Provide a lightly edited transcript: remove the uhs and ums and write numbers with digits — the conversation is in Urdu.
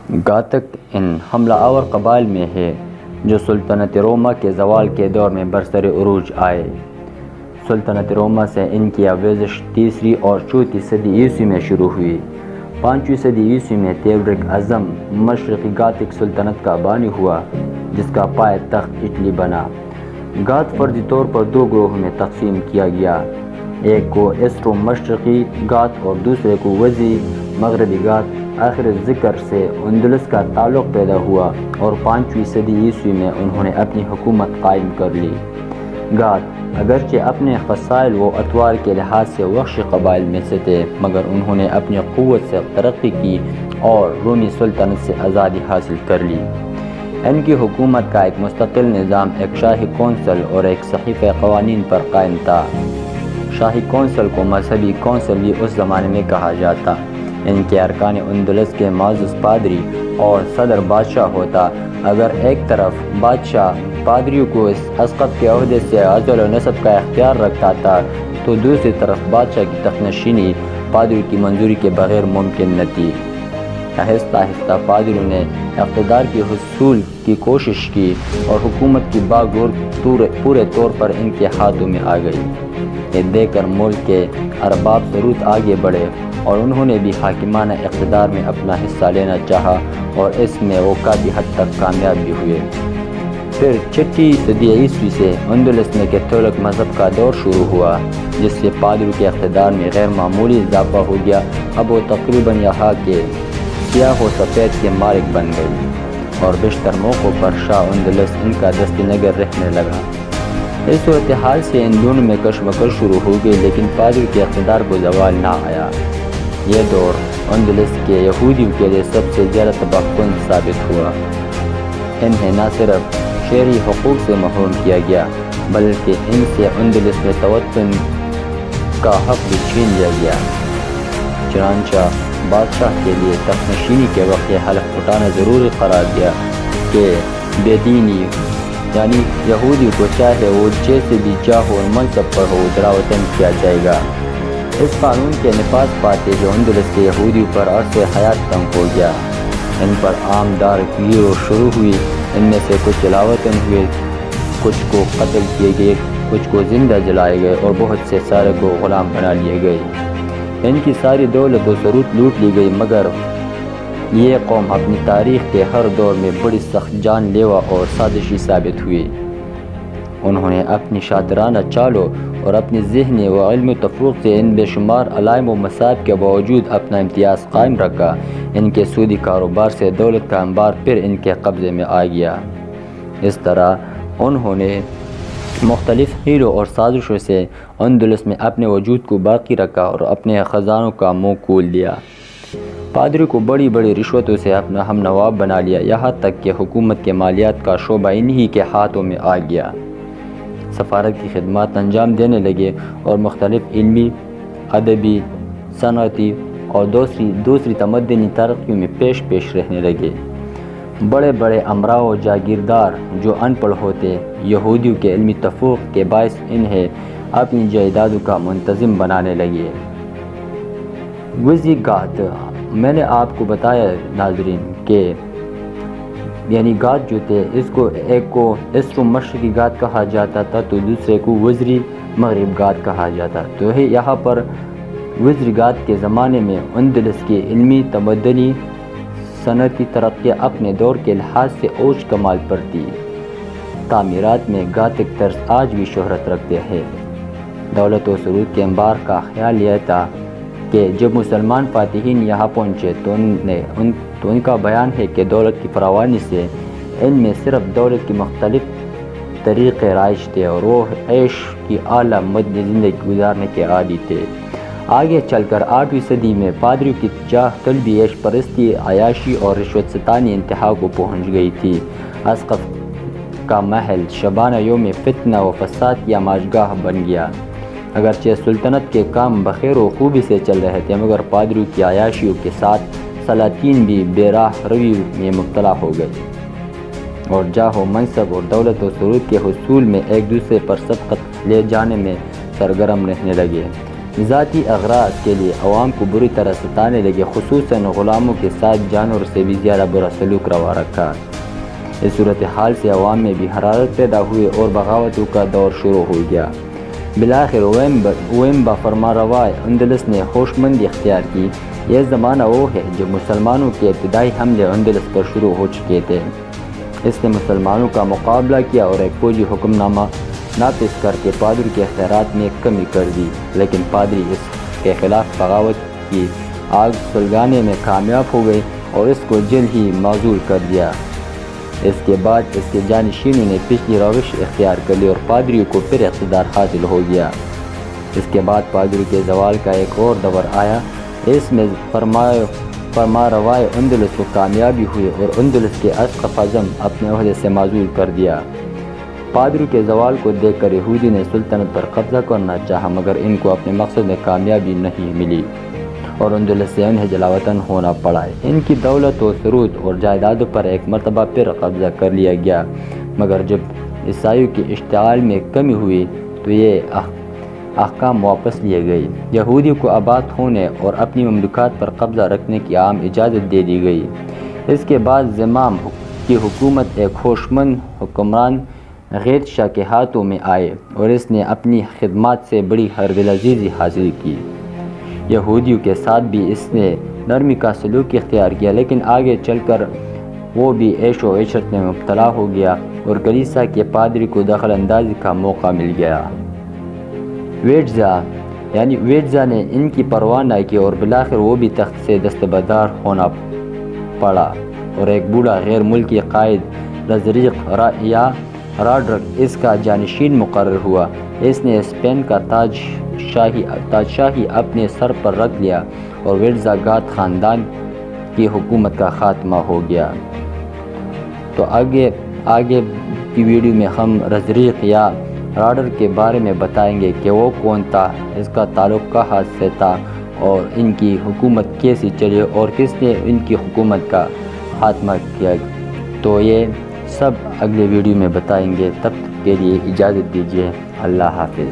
گاتک ان حملہ آور قبائل میں ہے جو سلطنت روما کے زوال کے دور میں برسر عروج آئے۔ سلطنت روما سے ان کی آویزش 3 اور 4 صدی عیسوی میں شروع ہوئی۔ 5ویں صدی عیسوی میں تیودرک اعظم مشرقی گاتک سلطنت کا بانی ہوا جس کا پائے تخت اٹلی بنا۔ گات فرضی طور پر 2 گروہوں میں تقسیم کیا گیا، ایک کو ایسٹرو مشرقی گات اور دوسرے کو وزی مغربی گات۔ آخر ذکر سے اندلس کا تعلق پیدا ہوا اور 5ویں صدی عیسوی میں انہوں نے اپنی حکومت قائم کر لی۔ گات اگرچہ اپنے خصائل و اطوار کے لحاظ سے وحشی قبائل میں سے تھے مگر انہوں نے اپنی قوت سے ترقی کی اور رومی سلطنت سے آزادی حاصل کر لی۔ ان کی حکومت کا ایک مستقل نظام، ایک شاہی کونسل اور ایک صحیفہ قوانین پر قائم تھا۔ شاہی کونسل کو مذہبی کونسل بھی اس زمانے میں کہا جاتا۔ ان کے ارکان اندلس کے معزز پادری اور صدر بادشاہ ہوتا۔ اگر ایک طرف بادشاہ پادریوں کو اس اسقف کے عہدے سے عزل و نصب کا اختیار رکھتا تھا تو دوسری طرف بادشاہ کی تخت نشینی پادریوں کی منظوری کے بغیر ممکن نہ تھی۔ آہستہ آہستہ پادریوں نے اقتدار کے حصول کی کوشش کی اور حکومت کی باغڈور پورے طور پر ان کے ہاتھوں میں آ گئی۔ یہ دیکھ کر ملک کے ارباب ثروت آگے بڑھے اور انہوں نے بھی حاکمانہ اقتدار میں اپنا حصہ لینا چاہا اور اس میں وہ کافی حد تک کامیاب بھی ہوئے۔ پھر 6ویں صدی عیسوی سے اندلس میں کیتھولک مذہب کا دور شروع ہوا جس سے پادریوں کے اقتدار میں غیر معمولی اضافہ ہو گیا۔ اب وہ تقریباً یہاں کے سیاہ و سفید کے مالک بن گئی اور بیشتر موقعوں پر شاہ اندلس ان کا دست نگر رہنے لگا۔ اس صورتحال سے ان دونوں میں کشمکش شروع ہو گئی لیکن پادریوں کے اقتدار کو زوال نہ آیا۔ یہ دور اندلس کے یہودیوں کے لیے سب سے زیادہ تباہ کن ثابت ہوا۔ انہیں نہ صرف شہری حقوق سے محروم کیا گیا بلکہ ان سے اندلس میں توطن کا حق بھی چھین لیا گیا۔ چنانچہ بادشاہ کے لیے تخت نشینی کے وقت یہ حلف اٹھانا ضروری قرار دیا کہ بے دینی یعنی یہودی کو چاہے وہ جیسے بھی چاہو اور منصب پر ہو دراوطن کیا جائے گا۔ اس قانون کے نفاذ پاتے جو اندلس کے یہودیوں پر عرص حیات تنگ ہو گیا۔ ان پر عام دار گیرو شروع ہوئی، ان میں سے کچھ لاوطن ہوئے، کچھ کو قتل کیے گئے، کچھ کو زندہ جلائے گئے اور بہت سے سارے کو غلام بنا لیے گئے۔ ان کی ساری دولت و ثروت لوٹ لی گئی مگر یہ قوم اپنی تاریخ کے ہر دور میں بڑی سخت جان لیوا اور سازشی ثابت ہوئی۔ انہوں نے اپنی شاطرانہ چالوں اور اپنی ذہنی و علمی تفوق سے ان بے شمار علائم و مصائب کے باوجود اپنا امتیاز قائم رکھا۔ ان کے سودی کاروبار سے دولت کا انبار پھر ان کے قبضے میں آ گیا۔ اس طرح انہوں نے مختلف حیلوں اور سازشوں سے اندلس میں اپنے وجود کو باقی رکھا اور اپنے خزانوں کا منہ کھول دیا۔ پادری کو بڑی بڑی رشوتوں سے اپنا ہم نواب بنا لیا، یہاں تک کہ حکومت کے مالیات کا شعبہ انہی کے ہاتھوں میں آ گیا۔ سفارت کی خدمات انجام دینے لگے اور مختلف علمی، ادبی، صنعتی اور دوسری تمدنی ترقیوں میں پیش رہنے لگے۔ بڑے بڑے امراء و جاگیردار جو ان پڑھ ہوتے یہودیوں کے علمی تفوق کے باعث انہیں اپنی جائیدادوں کا منتظم بنانے لگے۔ وزی گات میں نے آپ کو بتایا ناظرین کہ یعنی گات جو تھے اس کو ایک کو ایسٹرو مشرقی گات کہا جاتا تھا تو دوسرے کو وزری مغرب گات کہا جاتا۔ تو یہاں پر وزری گات کے زمانے میں اندلس کی علمی تمدنی صنعتی ترقی اپنے دور کے لحاظ سے اوج کمال پر تھی۔ تعمیرات میں گاتک طرز آج بھی شہرت رکھتے ہیں۔ دولت و ثروت کے انبار کا خیال یہ تھا کہ جب مسلمان فاتحین یہاں پہنچے تو ان کا بیان ہے کہ دولت کی فراوانی سے ان میں صرف دولت کی مختلف طریقے رائج تھے اور وہ عیش کی اعلیٰ مدنی زندگی گزارنے کے عادی تھے۔ آگے چل کر 8ویں صدی میں پادریوں کی جاہ طلبی، عیش پرستی، عیاشی اور رشوت ستانی انتہا کو پہنچ گئی تھی۔ اسقف کا محل شبانہ یوم فتنہ و فساد کی آماجگاہ بن گیا۔ اگرچہ سلطنت کے کام بخیر و خوبی سے چل رہے تھے مگر پادریوں کی عیاشیوں کے ساتھ سلاطین بھی بے راہ روی میں مبتلا ہو گئے اور جاہ و منصب اور دولت و ثروت کے حصول میں ایک دوسرے پر سبقت لے جانے میں سرگرم رہنے لگے۔ ذاتی اغراض کے لیے عوام کو بری طرح ستانے لگے، خصوصاً غلاموں کے ساتھ جانور سے بھی زیادہ برا سلوک روا رکھا۔ اس صورتحال سے عوام میں بھی حرارت پیدا ہوئی اور بغاوتوں کا دور شروع ہو گیا۔ بالآخر اویمبا فرما روائے اندلس نے ہوشمندی اختیار کی۔ یہ زمانہ وہ ہے جب مسلمانوں کے ابتدائی حملے اندلس پر شروع ہو چکے تھے۔ اس نے مسلمانوں کا مقابلہ کیا اور ایک فوجی حکم نامہ نافذ کر کے پادری کے اختیارات میں کمی کر دی، لیکن پادری اس کے خلاف بغاوت کی آگ سلگانے میں کامیاب ہو گئے اور اس کو جلد ہی معزول کر دیا۔ اس کے بعد اس کے جانشینوں نے پچھلی روش اختیار کر لی اور پادریوں کو پھر اقتدار حاصل ہو گیا۔ اس کے بعد پادری کے زوال کا ایک اور دور آیا۔ اس میں فرما روائے اندلس کو کامیابی ہوئی اور اندلس کے اسقف اعظم اپنے عہدے سے معزول کر دیا۔ پادری کے زوال کو دیکھ کر یہودی نے سلطنت پر قبضہ کرنا چاہا، مگر ان کو اپنے مقصد میں کامیابی نہیں ملی اور اندلس سے انہیں جلاوطن ہونا پڑا۔ ان کی دولت و ثروت اور جائیدادوں پر ایک مرتبہ پھر قبضہ کر لیا گیا، مگر جب عیسائیوں کی اشتعال میں کمی ہوئی تو یہ احکام واپس لیے گئے۔ یہودیوں کو آباد ہونے اور اپنی مملکات پر قبضہ رکھنے کی عام اجازت دے دی گئی۔ اس کے بعد زمام کی حکومت ایک ہوشمند حکمران غیرت شاہ کے ہاتھوں میں آئے اور اس نے اپنی خدمات سے بڑی دلعزیزی حاصل کی۔ یہودیوں کے ساتھ بھی اس نے نرمی کا سلوک اختیار کیا، لیکن آگے چل کر وہ بھی عیش و عشرت میں مبتلا ہو گیا اور کلیسا کے پادری کو دخل اندازی کا موقع مل گیا۔ ویٹزا نے ان کی پرواہ نہ کی اور بالآخر وہ بھی تخت سے دستبردار ہونا پڑا اور ایک بوڑھا غیر ملکی قائد رزریق یا راڈرک اس کا جانشین مقرر ہوا۔ اس نے اسپین کا تاج شاہی اپنے سر پر رکھ لیا اور ویٹزا گات خاندان کی حکومت کا خاتمہ ہو گیا۔ تو آگے کی ویڈیو میں ہم رزریق یا راڈر کے بارے میں بتائیں گے کہ وہ کون تھا، اس کا تعلق کہاں سے تھا اور ان کی حکومت کیسی چلی اور کس نے ان کی حکومت کا خاتمہ کیا۔ تو یہ سب اگلے ویڈیو میں بتائیں گے، تب تک کے لیے اجازت دیجیے، اللہ حافظ۔